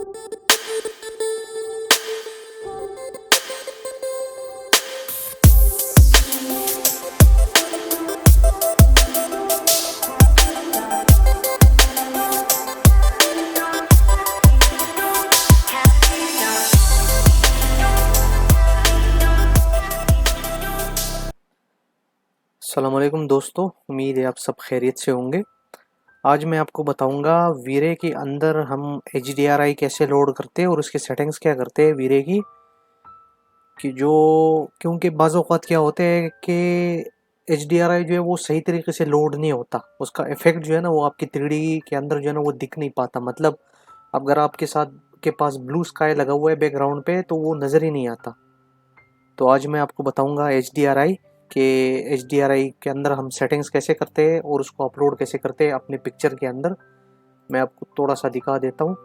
अस्सलाम वालेकुम दोस्तों, उम्मीद है आप सब खैरियत से होंगे। आज मैं आपको बताऊंगा वीरे के अंदर हम HDRI कैसे लोड करते हैं और उसके सेटिंग्स क्या करते हैं वीरे की। कि जो क्योंकि बाज़ औक़ात क्या होते हैं कि HDRI जो है वो सही तरीके से लोड नहीं होता, उसका इफ़ेक्ट जो है ना वो आपकी 3D के अंदर जो है ना वो दिख नहीं पाता। मतलब अगर आपके साथ के पास ब्लू स्काई लगा हुआ है बैकग्राउंड पे तो वो नज़र ही नहीं आता। तो आज मैं आपको बताऊंगा HDRI के HDRI के अंदर हम सेटिंग्स कैसे करते हैं और उसको अपलोड कैसे करते हैं अपने पिक्चर के अंदर। मैं आपको थोड़ा सा दिखा देता हूँ।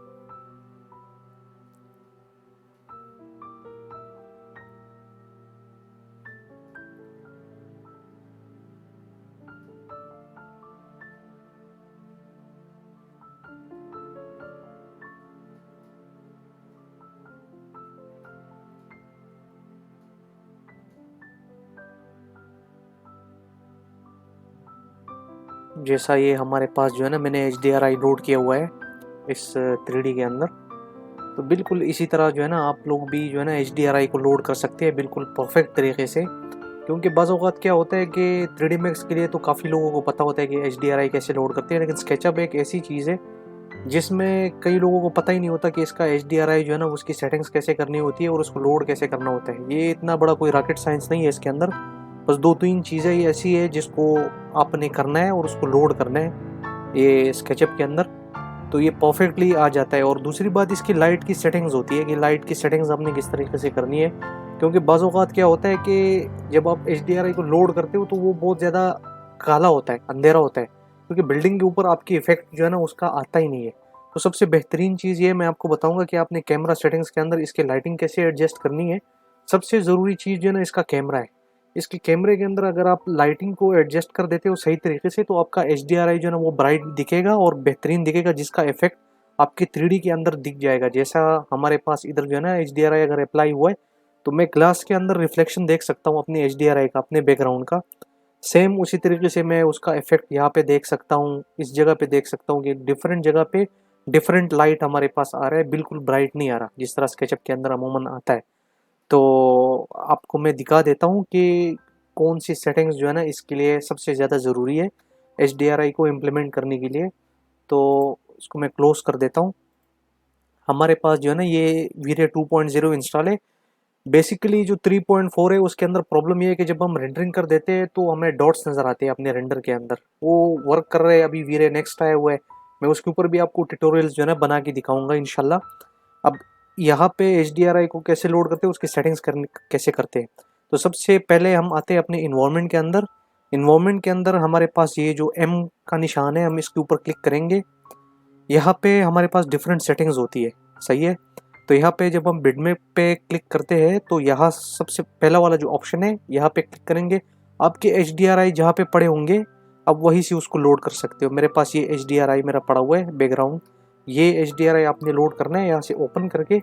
जैसा ये हमारे पास जो है ना मैंने HDRI लोड किया हुआ है इस 3D के अंदर, तो बिल्कुल इसी तरह जो है ना आप लोग भी जो है ना HDRI को लोड कर सकते हैं बिल्कुल परफेक्ट तरीके से। क्योंकि बाज़ औक़ात क्या होता है कि 3D Max के लिए तो काफ़ी लोगों को पता होता है कि HDRI कैसे लोड करते हैं, लेकिन SketchUp एक ऐसी चीज़ है जिसमें कई लोगों को पता ही नहीं होता कि इसका HDRI जो है ना उसकी सेटिंग्स कैसे करनी होती है और उसको लोड कैसे करना होता है। ये इतना बड़ा कोई रॉकेट साइंस नहीं है इसके अंदर, बस 2-3 चीज़ें ही ऐसी है जिसको आपने करना है और उसको लोड करना है ये SketchUp के अंदर, तो ये परफेक्टली आ जाता है। और दूसरी बात इसकी लाइट की सेटिंग्स होती है कि लाइट की सेटिंग्स आपने किस तरीके से करनी है। क्योंकि बाज़ औक़ात क्या होता है कि जब आप HDRI को लोड करते हो तो वो बहुत ज़्यादा काला होता है, अंधेरा होता है, क्योंकि बिल्डिंग के ऊपर आपकी इफ़ेक्ट जो है ना उसका आता ही नहीं है। तो सबसे बेहतरीन चीज़ ये मैं आपको बताऊंगा कि आपने कैमरा सेटिंग्स के अंदर इसकी लाइटिंग कैसे एडजस्ट करनी है। सबसे ज़रूरी चीज़ जो है ना इसका कैमरा है। इसके कैमरे के अंदर अगर आप लाइटिंग को एडजस्ट कर देते हो सही तरीके से तो आपका HDRI जो है ना वो ब्राइट दिखेगा और बेहतरीन दिखेगा, जिसका इफेक्ट आपके 3D के अंदर दिख जाएगा। जैसा हमारे पास इधर जो है ना HDRI अगर अप्लाई हुआ है तो मैं ग्लास के अंदर रिफ्लेक्शन देख सकता हूँ अपने HDRI का, अपने बैकग्राउंड का। सेम उसी तरीके से मैं उसका इफेक्ट यहाँ पे देख सकता हूँ, इस जगह पे देख सकता हूँ कि डिफरेंट जगह पे डिफरेंट लाइट हमारे पास आ रहा है, बिल्कुल ब्राइट नहीं आ रहा जिस तरह स्केचअप के अंदर अमूमन आता है। तो आपको मैं दिखा देता हूँ कि कौन सी सेटिंग्स जो है ना इसके लिए सबसे ज़्यादा ज़रूरी है HDRI को इम्प्लीमेंट करने के लिए। तो इसको मैं क्लोज कर देता हूँ। हमारे पास जो है ना ये वीरे 2.0 इंस्टॉल है। बेसिकली जो 3.4 है उसके अंदर प्रॉब्लम ये है कि जब हम रेंडरिंग कर देते हैं तो हमें डॉट्स नज़र आते हैं अपने रेंडर के अंदर। वो वर्क कर रहे हैं, अभी वीरे नेक्स्ट आया हुआ है, मैं उसके ऊपर भी आपको ट्यूटोरियल्स जो है ना बना के दिखाऊंगा इंशाल्लाह। अब यहाँ पे HDRI को कैसे लोड करते हैं, उसकी सेटिंग्स करने कैसे करते हैं। तो सबसे पहले हम आते हैं अपने इन्वायरमेंट के अंदर। इन्वायरमेंट के अंदर हमारे पास ये जो M का निशान है, हम इसके ऊपर क्लिक करेंगे। यहाँ पे हमारे पास डिफरेंट सेटिंग्स होती है, सही है। तो यहाँ पे जब हम बिटमैप पे क्लिक करते हैं तो यहाँ सबसे पहला वाला जो ऑप्शन है यहाँ पे क्लिक करेंगे। आपके HDRI जहाँ पे पड़े होंगे अब वहीं से उसको लोड कर सकते हो। मेरे पास ये HDRI मेरा पड़ा हुआ है बैकग्राउंड, ये HDRI आपने लोड करना है यहाँ से ओपन करके।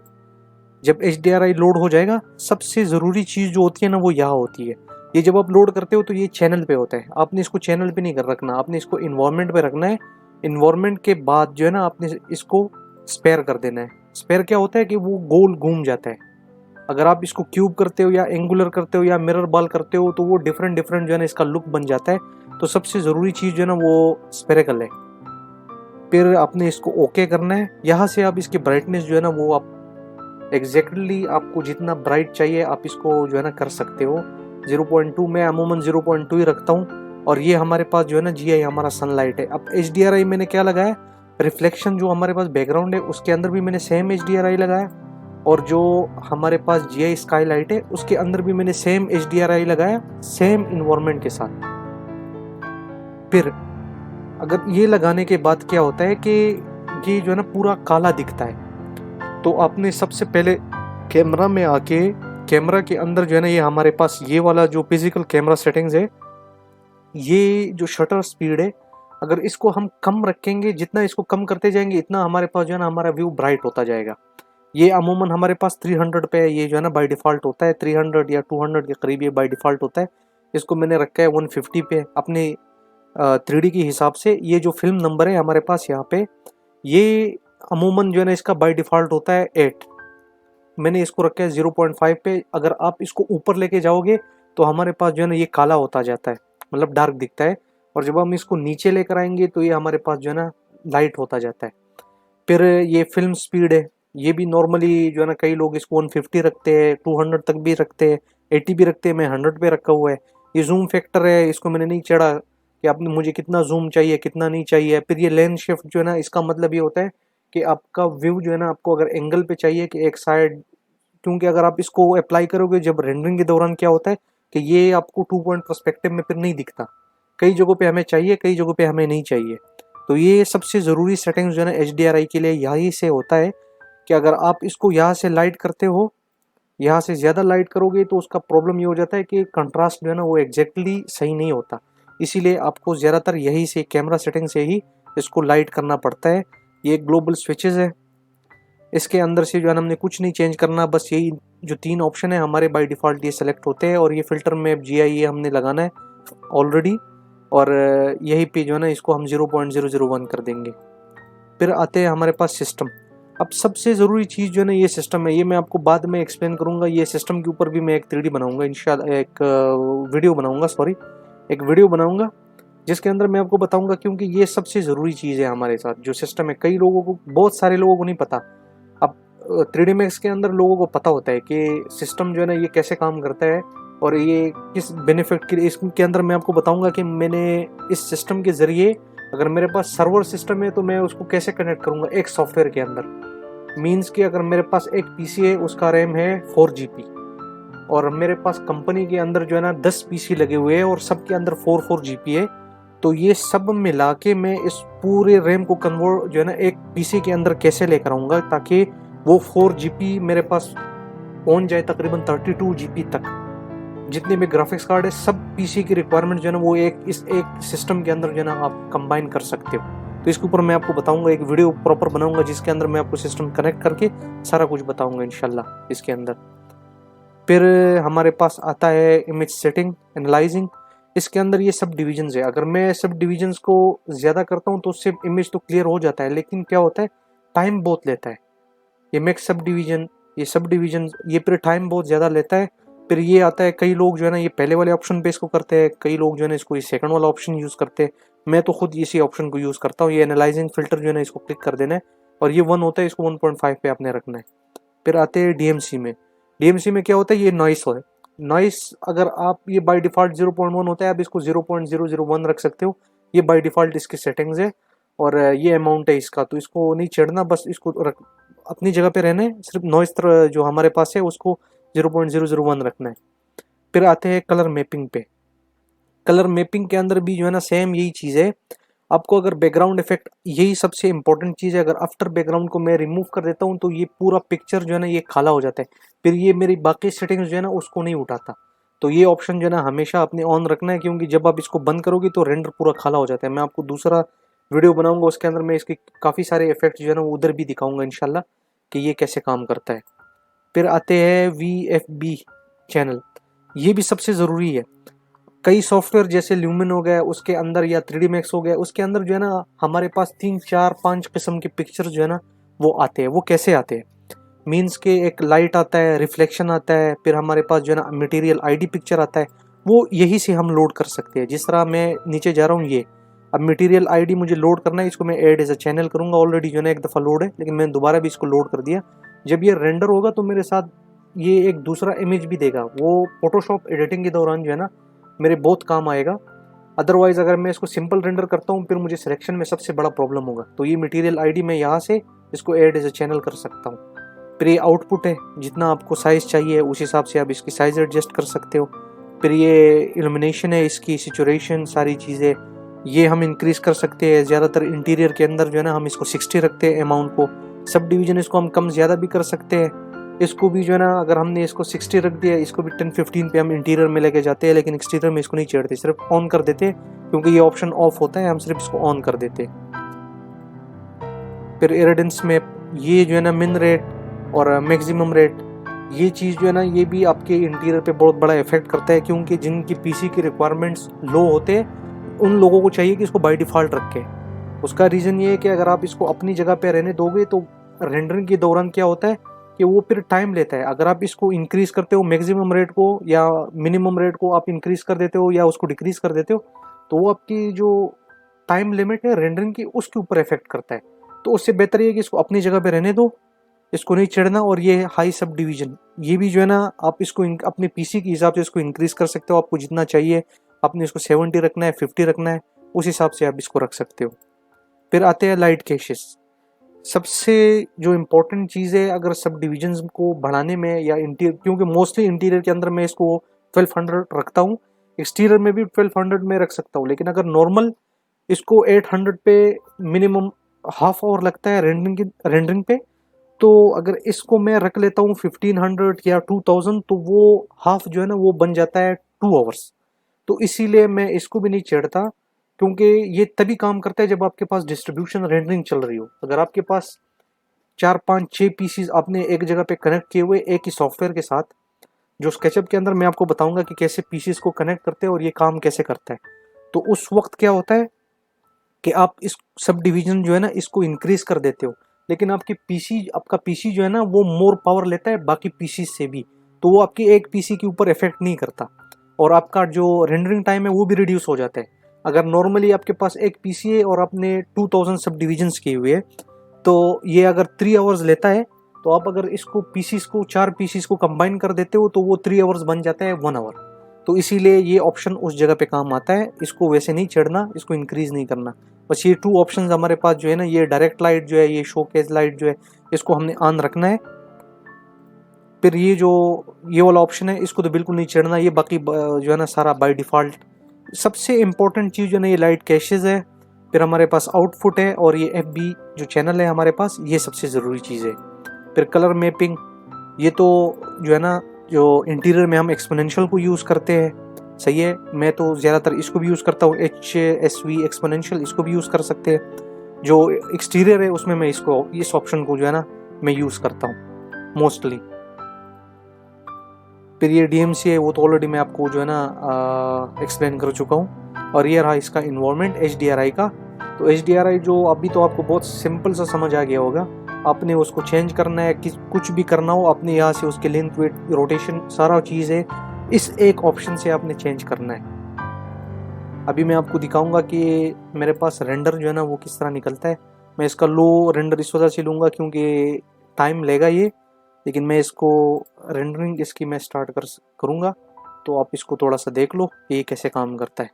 जब HDRI लोड हो जाएगा, सबसे ज़रूरी चीज़ जो होती है ना वो यहाँ होती है। ये जब आप लोड करते हो तो ये चैनल पे होता है, आपने इसको चैनल पे नहीं कर रखना, आपने इसको इन्वायरमेंट पे रखना है। इन्वायरमेंट के बाद जो है ना आपने इसको स्पेयर कर देना है। स्पेयर क्या होता है कि वो गोल घूम जाता है। अगर आप इसको क्यूब करते हो या एंगुलर करते हो या मिरर बॉल करते हो तो वो डिफरेंट डिफरेंट जो है ना इसका लुक बन जाता है। तो सबसे ज़रूरी चीज़ जो है ना वो स्पेरिकल है। फिर आपने इसको ओके करना है। यहाँ से आप इसकी ब्राइटनेस जो है ना वो आप एग्जैक्टली आपको जितना ब्राइट चाहिए आप इसको जो है ना कर सकते हो। 0.2 में अमूमन 0.2 ही रखता हूँ। और ये हमारे पास जो है ना GI हमारा सनलाइट है। अब HDRI मैंने क्या लगाया, रिफ्लेक्शन जो हमारे पास बैकग्राउंड है उसके अंदर भी मैंने सेम HDRI लगाया, और जो हमारे पास GI स्काईलाइट है उसके अंदर भी मैंने सेम HDRI लगाया, सेम इन्वायरमेंट के साथ। फिर अगर ये लगाने के बाद क्या होता है कि ये जो है ना पूरा काला दिखता है, तो आपने सबसे पहले कैमरा में आके कैमरा के अंदर जो है ना ये हमारे पास ये वाला जो फिजिकल कैमरा सेटिंग्स है, ये जो शटर स्पीड है अगर इसको हम कम रखेंगे, जितना इसको कम करते जाएंगे इतना हमारे पास जो है ना हमारा व्यू ब्राइट होता जाएगा। ये अमूमन हमारे पास 300 पे ये जो है ना बाय डिफ़ॉल्ट होता है, 300 या 200 के करीब ये बाय डिफ़ॉल्ट होता है। इसको मैंने रखा है 150 पे अपने 3D के हिसाब से। ये जो फ़िल्म नंबर है हमारे पास यहाँ पे, ये अमूमन जो है ना इसका बाय डिफ़ॉल्ट होता है 8। मैंने इसको रखा है 0.5 पे। अगर आप इसको ऊपर लेके जाओगे तो हमारे पास जो है ना ये काला होता जाता है, मतलब डार्क दिखता है। और जब हम इसको नीचे लेकर आएंगे तो ये हमारे पास जो है ना लाइट होता जाता है। फिर ये फिल्म स्पीड है, ये भी नॉर्मली जो है ना कई लोग इसको 150 रखते हैं, 200 तक भी रखते हैं, 80 भी रखते हैं, मैं 100 पे रखा हुआ है। ये जूम फैक्टर है, इसको मैंने नहीं चढ़ा कि आपने मुझे कितना जूम चाहिए कितना नहीं चाहिए। फिर ये लेंस शिफ्ट जो है ना इसका मतलब ये होता है कि आपका व्यू जो है ना आपको अगर एंगल पे चाहिए कि एक साइड, क्योंकि अगर आप इसको अप्लाई करोगे जब रेंडरिंग के दौरान क्या होता है कि ये आपको 2 पॉइंट पर्सपेक्टिव में फिर नहीं दिखता। कई जगहों पे हमें चाहिए, कई जगहों पे हमें नहीं चाहिए। तो ये सबसे ज़रूरी सेटिंग्स जो है ना HDRI के लिए यही से होता है कि अगर आप इसको यहाँ से लाइट करते हो, यहाँ से ज़्यादा लाइट करोगे तो उसका प्रॉब्लम ये हो जाता है कि कंट्रास्ट जो है ना वो एग्जैक्टली सही नहीं होता। इसीलिए आपको ज़्यादातर यही से कैमरा सेटिंग से ही इसको लाइट करना पड़ता है। ये ग्लोबल स्विचेस है, इसके अंदर से जो है ना हमने कुछ नहीं चेंज करना, बस यही जो 3 ऑप्शन है हमारे बाय डिफ़ॉल्ट ये सेलेक्ट होते हैं। और ये फ़िल्टर में GI हमने लगाना है ऑलरेडी, और यही पे जो है ना इसको हम 0.001 कर देंगे। फिर आते हैं हमारे पास सिस्टम। अब सबसे ज़रूरी चीज़ जो है ना ये सिस्टम है, ये मैं आपको बाद में एक्सप्लेन करूँगा। ये सिस्टम के ऊपर भी मैं एक 3D बनाऊँगा इंशाल्लाह, एक वीडियो बनाऊँगा, सॉरी एक वीडियो बनाऊँगा जिसके अंदर मैं आपको बताऊँगा, क्योंकि ये सबसे ज़रूरी चीज़ है हमारे साथ जो सिस्टम है। कई लोगों को, बहुत सारे लोगों को नहीं पता। अब 3D Max के अंदर लोगों को पता होता है कि सिस्टम जो है ना ये कैसे काम करता है और ये किस बेनिफिट के लिए। इसके अंदर मैं आपको बताऊंगा कि मैंने इस सिस्टम के ज़रिए, अगर मेरे पास सर्वर सिस्टम है तो मैं उसको कैसे कनेक्ट करूंगा एक सॉफ्टवेयर के अंदर। मींस कि अगर मेरे पास एक PC है, उसका रैम है 4 GB, और मेरे पास कंपनी के अंदर जो है ना 10 PC लगे हुए हैं और सबके अंदर 4 GB है, तो ये सब मिला के मैं इस पूरे रैम को कन्वर्ट जो है ना एक PC के अंदर कैसे लेकर आऊँगा ताकि वो 4 GB मेरे पास पहुँच जाए तकरीबन 32 GB तक। जितने भी ग्राफिक्स कार्ड है सब PC की रिक्वायरमेंट जो है ना वो इस एक सिस्टम के अंदर जो है ना आप कंबाइन कर सकते हो। तो इसके ऊपर मैं आपको बताऊंगा, एक वीडियो प्रॉपर बनाऊंगा जिसके अंदर मैं आपको सिस्टम कनेक्ट करके सारा कुछ बताऊंगा इंशाल्लाह इसके अंदर। फिर हमारे पास आता है इमेज सेटिंग, एनालाइजिंग। इसके अंदर ये सब डिविजन्स है। अगर मैं सब डिविजन्स को ज़्यादा करता हूँ तो उससे इमेज तो क्लियर हो जाता है, लेकिन क्या होता है टाइम बहुत लेता है। ये मेक सब डिवीजन, ये सब डिवीजन, ये फिर टाइम बहुत ज़्यादा लेता है। फिर ये आता है, कई लोग जो है ना ये पहले वाले ऑप्शन पे इसको करते हैं, कई लोग जो है ना इसको ये सेकंड वाला ऑप्शन यूज़ करते हैं। मैं तो खुद इसी ऑप्शन को यूज़ करता हूँ। ये एनालाइजिंग फिल्टर जो है ना इसको क्लिक कर देना है और ये 1 होता है, इसको 1.5 पे आपने रखना है। फिर आते हैं DMC में। DMC में क्या होता है, ये नॉइस है। नॉइस अगर आप, ये बाय डिफ़ॉल्ट 0.1 होता है, आप इसको 0.001 रख सकते हो। ये बाय डिफ़ॉल्ट इसकी सेटिंग्स है और ये अमाउंट है इसका, तो इसको नहीं चढ़ना, बस इसको अपनी जगह पे रहना है। सिर्फ नॉइस जो हमारे पास है उसको 0.001 रखना है। फिर आते हैं कलर मैपिंग पे। कलर मैपिंग के अंदर भी जो है ना सेम यही चीज़ है। आपको अगर बैकग्राउंड इफेक्ट, यही सबसे इंपॉर्टेंट चीज़ है, अगर आफ्टर बैकग्राउंड को मैं रिमूव कर देता हूँ तो ये पूरा पिक्चर जो है ना ये काला हो जाता है। फिर ये मेरी बाकी सेटिंग्स जो है ना उसको नहीं उठाता। तो ये ऑप्शन जो है ना हमेशा अपने ऑन रखना है, क्योंकि जब आप इसको बंद करोगे तो रेंडर पूरा काला हो जाता है। मैं आपको दूसरा वीडियो बनाऊंगा उसके अंदर मैं इसके काफ़ी सारे इफेक्ट जो है ना वो उधर भी दिखाऊंगा इंशाल्लाह कि ये कैसे काम करता है। फिर आते हैं VFB चैनल, ये भी सबसे ज़रूरी है। कई सॉफ्टवेयर जैसे ल्यूमिन हो गया उसके अंदर, या 3D Max हो गया उसके अंदर जो है ना हमारे पास 3 4 5 किस्म के पिक्चर जो है ना वो आते हैं। वो कैसे आते हैं, मीन्स के एक लाइट आता है, रिफ्लेक्शन आता है, फिर हमारे पास जो है ना मटेरियल ID पिक्चर आता है। वो यही से हम लोड कर सकते हैं। जिस तरह मैं नीचे जा रहा हूँ, ये अब मटेरियल ID मुझे लोड करना है, इसको मैं ऐड एज अ चैनल करूँगा। ऑलरेडी जो है ना एक दफ़ा लोड है, लेकिन मैंने दोबारा भी इसको लोड कर दिया। जब ये रेंडर होगा तो मेरे साथ ये एक दूसरा इमेज भी देगा, वो फोटोशॉप एडिटिंग के दौरान जो है ना मेरे बहुत काम आएगा। अदरवाइज़ अगर मैं इसको सिंपल रेंडर करता हूँ फिर मुझे सिलेक्शन में सबसे बड़ा प्रॉब्लम होगा। तो ये मटेरियल ID मैं यहाँ से इसको ऐड एज अ चैनल कर सकता हूँ। फिर ये आउटपुट है, जितना आपको साइज़ चाहिए उस हिसाब से आप इसकी साइज़ एडजस्ट कर सकते हो। फिर ये इल्यूमिनेशन है, इसकी सिचुएशन, सारी चीज़ें ये हम इंक्रीज़ कर सकते हैं। ज़्यादातर इंटीरियर के अंदर जो है ना हम इसको 60 रखते हैं अमाउंट को। सब डिवीज़न इसको हम कम ज़्यादा भी कर सकते हैं। इसको भी जो है ना अगर हमने इसको 60 रख दिया, इसको भी 10-15 पे हम इंटीरियर में लेके जाते हैं, लेकिन एक्सटीरियर में इसको नहीं छेड़ते, सिर्फ ऑन कर देते हैं क्योंकि ये ऑप्शन ऑफ होता है, हम सिर्फ इसको ऑन कर देते। फिर इरेडेंस में ये जो है ना मिन रेट और मैक्सिमम रेट, ये चीज़ जो है ना ये भी आपके इंटीरियर पे बहुत बड़ा इफेक्ट करता है, क्योंकि जिनकी पीसी की रिक्वायरमेंट्स लो होते हैं उन लोगों को चाहिए कि इसको बाय डिफ़ॉल्ट रखें। उसका रीज़न ये है कि अगर आप इसको अपनी जगह पे रहने दोगे तो रेंडरिंग के दौरान क्या होता है कि वो फिर टाइम लेता है। अगर आप इसको इंक्रीज करते हो मैक्सिमम रेट को या मिनिमम रेट को आप इंक्रीज कर देते हो या उसको डिक्रीज कर देते हो, तो वो आपकी जो टाइम लिमिट है रेंडरिंग की उसके ऊपर इफेक्ट करता है। तो उससे बेहतर ये है कि इसको अपनी जगह पे रहने दो, इसको नहीं छेड़ना। और ये हाई सब डिवीजन, ये भी जो है ना आप इसको अपने पीसी के हिसाब से इसको इंक्रीज कर सकते हो, आपको जितना चाहिए। आपने इसको 70 रखना है, 50 रखना है, उस हिसाब से आप इसको रख सकते हो। फिर आते हैं लाइट कैशेस। सबसे जो इम्पोर्टेंट चीज़ है अगर सब डिविजन्स को बढ़ाने में या इंटीरियर, क्योंकि मोस्टली इंटीरियर के अंदर मैं इसको 1200 रखता हूँ, एक्सटीरियर में भी 1200 में रख सकता हूँ, लेकिन अगर नॉर्मल इसको 800 पे मिनिमम हाफ आवर लगता है रेंडरिंग पे, तो अगर इसको मैं रख लेता हूँ 1500 या 2000, तो वो हाफ जो है ना वो बन जाता है 2 आवर्स। तो इसीलिए मैं इसको भी नहीं छेड़ता, क्योंकि ये तभी काम करता है जब आपके पास डिस्ट्रीब्यूशन रेंडरिंग चल रही हो। अगर आपके पास 4 5 6 पीसीज आपने एक जगह पे कनेक्ट किए हुए एक ही सॉफ्टवेयर के साथ, जो स्केचअप के अंदर मैं आपको बताऊंगा कि कैसे पीसीज को कनेक्ट करते हैं और ये काम कैसे करता है, तो उस वक्त क्या होता है कि आप इस सब डिवीजन जो है ना इसको इंक्रीज कर देते हो, लेकिन आपका पीसी जो है ना वो मोर पावर लेता है बाकी पीसी से भी, तो वो आपकी एक पीसी के ऊपर इफेक्ट नहीं करता और आपका जो रेंडरिंग टाइम है वो भी रिड्यूस हो जाता है। अगर नॉर्मली आपके पास एक पीसी है और आपने 2000 सब डिविजन्स किए हुए हैं, तो ये अगर 3 आवर्स लेता है, तो आप अगर इसको पीसीस को 4 पीसीस को कंबाइन कर देते हो तो वो 3 आवर्स बन जाता है 1 आवर। तो इसीलिए ये ऑप्शन उस जगह पे काम आता है, इसको वैसे नहीं छेड़ना, इसको इंक्रीज नहीं करना। बस ये 2 ऑप्शंस हमारे पास जो है ना, ये डायरेक्ट लाइट जो है, ये शोकेस लाइट जो है, इसको हमने ऑन रखना है। फिर ये वाला ऑप्शन है इसको तो बिल्कुल नहीं छेड़ना, ये बाकी जो है ना सारा बाय डिफ़ॉल्ट। सबसे इम्पोर्टेंट चीज़ जो है ना ये लाइट कैशेज़ है, फिर हमारे पास आउटपुट है और ये FB जो चैनल है हमारे पास, ये सबसे ज़रूरी चीज़ है। फिर कलर मैपिंग, ये तो जो है ना जो इंटीरियर में हम एक्सपोनेंशियल को यूज़ करते हैं, सही है। मैं तो ज़्यादातर इसको भी यूज़ करता हूँ, HSV एक्सपोनेंशियल, इसको भी यूज़ कर सकते हैं। जो एक्सटीरियर है उसमें मैं इस ऑप्शन को जो है ना मैं यूज़ करता हूँ मोस्टली। फिर ये DMC है, वो तो ऑलरेडी मैं आपको जो है ना एक्सप्लेन कर चुका हूँ। और ये रहा इसका इन्वायरमेंट HDRI का। तो HDRI जो अभी तो आपको बहुत सिंपल सा समझ आ गया होगा, आपने उसको चेंज करना है, कुछ भी करना हो अपने यहाँ से उसके लेंथ वेट रोटेशन सारा चीज़ है इस एक ऑप्शन से आपने चेंज करना है। अभी मैं आपको दिखाऊंगा कि मेरे पास रेंडर जो है ना वो किस तरह निकलता है। मैं इसका लो रेंडर इस वजह से लूँगा क्योंकि टाइम लेगा ये, लेकिन मैं इसको रेंडरिंग इसकी मैं स्टार्ट करूँगा, तो आप इसको थोड़ा सा देख लो कि ये कैसे काम करता है।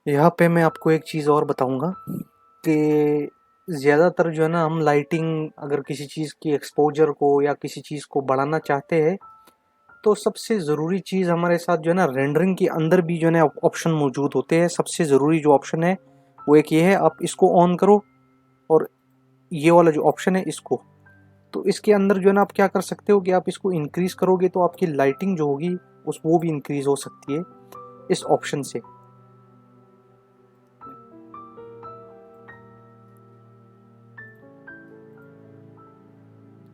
यहाँ पे मैं आपको एक चीज़ और बताऊँगा कि ज़्यादातर जो है ना हम लाइटिंग अगर किसी चीज़ की एक्सपोजर को या किसी चीज़ को बढ़ाना चाहते हैं, तो सबसे ज़रूरी चीज़ हमारे साथ जो है ना रेंडरिंग के अंदर भी जो है ना ऑप्शन मौजूद होते हैं। सबसे ज़रूरी जो ऑप्शन है वो एक ये है, आप इसको ऑन करो और ये वाला जो ऑप्शन है इसको, तो इसके अंदर जो है ना आप क्या कर सकते हो कि आप इसको इंक्रीज़ करोगे तो आपकी लाइटिंग जो होगी वो भी इंक्रीज़ हो सकती है इस ऑप्शन से।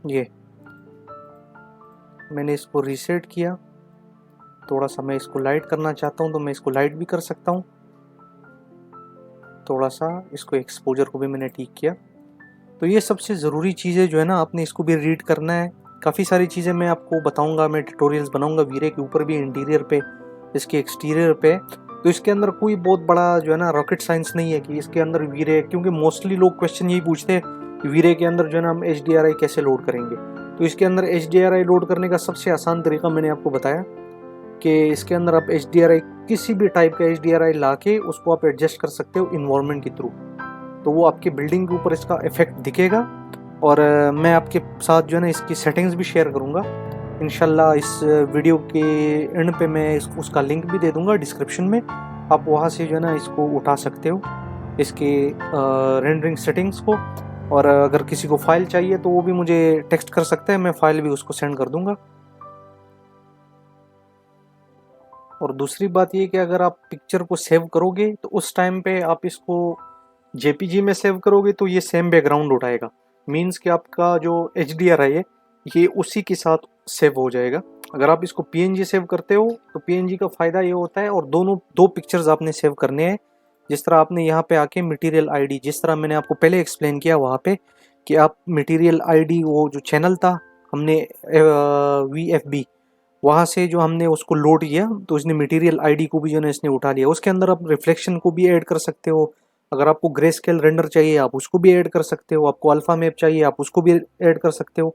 ये मैंने इसको रीसेट किया, थोड़ा सा मैं इसको लाइट करना चाहता हूँ तो मैं इसको लाइट भी कर सकता हूँ। थोड़ा सा इसको एक्सपोजर को भी मैंने ठीक किया। तो ये सबसे ज़रूरी चीज़ है जो है ना आपने इसको भी रीड करना है, काफ़ी सारी चीज़ें मैं आपको बताऊंगा, मैं ट्यूटोरियल्स बनाऊंगा वीरे के ऊपर भी, इंटीरियर पे, इसके एक्सटीरियर पे। तो इसके अंदर कोई बहुत बड़ा जो है ना रॉकेट साइंस नहीं है कि इसके अंदर वीरे, क्योंकि मोस्टली लोग क्वेश्चन यही पूछते हैं कि वीरे के अंदर जो है ना हम HDRI कैसे लोड करेंगे। तो इसके अंदर HDRI लोड करने का सबसे आसान तरीका मैंने आपको बताया कि इसके अंदर आप HDRI, किसी भी टाइप का HDRI ला के उसको आप एडजस्ट कर सकते हो इन्वायरमेंट के थ्रू। तो वो आपके बिल्डिंग के ऊपर इसका इफेक्ट दिखेगा। और मैं आपके साथ जो है ना इसकी सेटिंग्स भी शेयर करूँगा इंशाल्लाह। इस वीडियो के एंड पे मैं उसका लिंक भी दे दूंगा डिस्क्रिप्शन में, आप वहाँ से जो है ना इसको उठा सकते हो, इसके रेंडरिंग सेटिंग्स को। और अगर किसी को फाइल चाहिए तो वो भी मुझे टेक्स्ट कर सकते हैं, मैं फाइल भी उसको सेंड कर दूंगा। और दूसरी बात ये कि अगर आप पिक्चर को सेव करोगे तो उस टाइम पे आप इसको JPG में सेव करोगे तो ये सेम बैकग्राउंड उठाएगा, मीन्स कि आपका जो HDRI है ये उसी के साथ सेव हो जाएगा। अगर आप इसको PNG सेव करते हो तो PNG का फ़ायदा ये होता है, और दो पिक्चर्स आपने सेव करने हैं। जिस तरह आपने यहाँ पे आके मटेरियल ID, जिस तरह मैंने आपको पहले एक्सप्लेन किया वहाँ पे कि आप मटेरियल ID, वो जो चैनल था हमने VFB, वहाँ से जो हमने उसको लोड किया तो इसने मटेरियल ID को भी जो है इसने उठा लिया। उसके अंदर आप रिफ्लेक्शन को भी ऐड कर सकते हो, अगर आपको ग्रे स्केल रेंडर चाहिए आप उसको भी ऐड कर सकते हो, आपको अल्फा मैप चाहिए आप उसको भी ऐड कर सकते हो।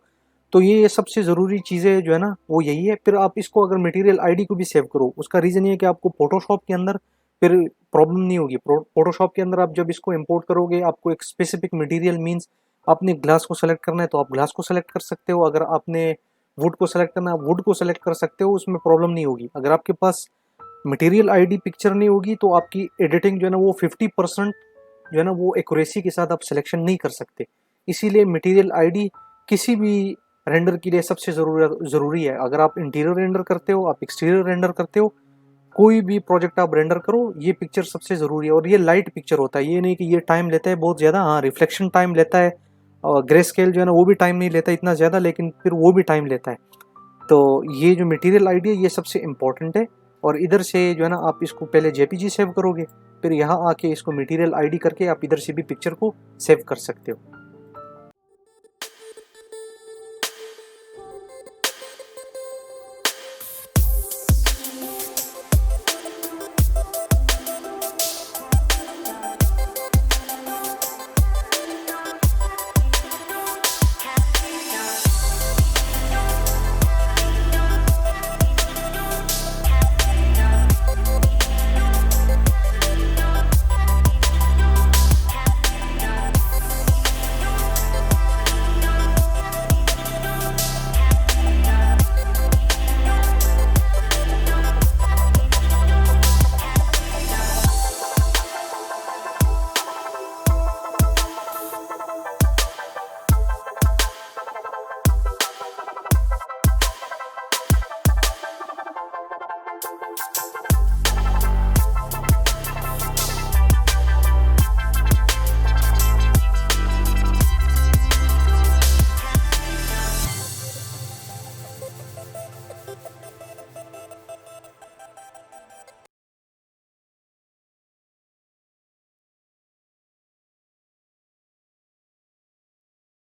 तो ये सबसे ज़रूरी चीज़ें जो है ना वो यही है। फिर आप इसको अगर मटेरियल ID को भी सेव करो, उसका रीज़न ये है कि आपको फोटोशॉप के अंदर फिर प्रॉब्लम नहीं होगी। फोटोशॉप के अंदर आप जब इसको इंपोर्ट करोगे आपको एक स्पेसिफिक मटेरियल, मीन्स आपने ग्लास को सेलेक्ट करना है तो आप ग्लास को सेलेक्ट कर सकते हो, अगर आपने वुड को सेलेक्ट करना है आप वुड को सेलेक्ट कर सकते हो, उसमें प्रॉब्लम नहीं होगी। अगर आपके पास मटेरियल ID पिक्चर नहीं होगी तो आपकी एडिटिंग जो है ना वो 50% जो है ना वो एक्यूरेसी के साथ आप सिलेक्शन नहीं कर सकते। इसीलिए मटेरियल ID किसी भी रेंडर के लिए सबसे ज़रूरी है। अगर आप इंटीरियर रेंडर करते हो, आप एक्सटीरियर रेंडर करते हो, कोई भी प्रोजेक्ट आप रेंडर करो, ये पिक्चर सबसे ज़रूरी है। और ये लाइट पिक्चर होता है, ये नहीं कि ये टाइम लेता है बहुत ज़्यादा। हाँ, रिफ्लेक्शन टाइम लेता है, और ग्रे स्केल जो है ना वो भी टाइम नहीं लेता इतना ज़्यादा, लेकिन फिर वो भी टाइम लेता है। तो ये जो मटेरियल ID है ये सबसे इम्पॉर्टेंट है। और इधर से जो है ना आप इसको पहले JPG सेव करोगे, फिर यहाँ आके इसको मटेरियल ID करके आप इधर से भी पिक्चर को सेव कर सकते हो।